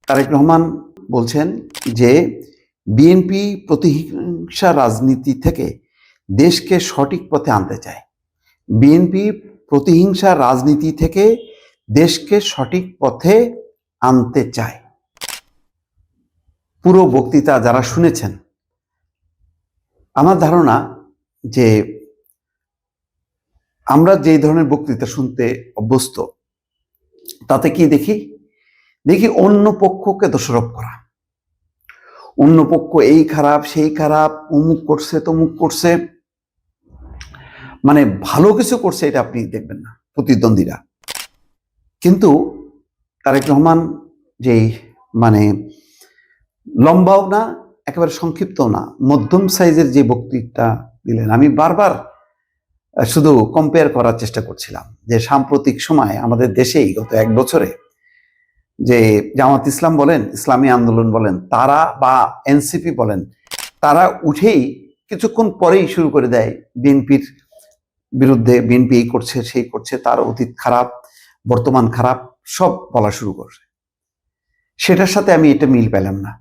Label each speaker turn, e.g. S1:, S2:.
S1: তারেক রহমান বলছেন যে বিএনপি প্রতিহিংসা রাজনীতি থেকে দেশকে সঠিক পথে আনতে চায়। বিএনপি প্রতিহিংসা রাজনীতি থেকে দেশকে সঠিক পথে আনতে চায়। পুরো বক্তৃতা যারা শুনেছেন, আমার ধারণা যে আমরা যে ধরনের বক্তৃতা শুনতে অভ্যস্ত, তাতে কি দেখি অন্য পক্ষকে দোষারোপ করা, অন্য পক্ষ এই খারাপ সেই খারাপ, অমুক করছে তমুক করছে, মানে ভালো কিছু করছে এটা আপনি দেখবেন না প্রতিদ্বন্দ্বীরা। কিন্তু তারেক রহমান যেই মানে লম্বাও না একেবারে সংক্ষিপ্ত না, মধ্যম সাইজের যে বক্তৃতা দিলেন, আমি বারবার শুধু কম্পেয়ার করার চেষ্টা করছিলাম যে সাম্প্রতিক সময় আমাদের দেশেই গত এক বছরে যে জামাত ইসলাম বলেন, ইসলামী আন্দোলন বলেন, তারা বা এনসিপি বলেন, তারা উঠেই কিছুক্ষণ পরেই শুরু করে দেয় বিএনপির বিরুদ্ধে, বিএনপি এই করছে সেই করছে, তার অতীত খারাপ, বর্তমান খারাপ, সব বলা শুরু করছে। সেটার সাথে আমি এটা মিল পেলাম না।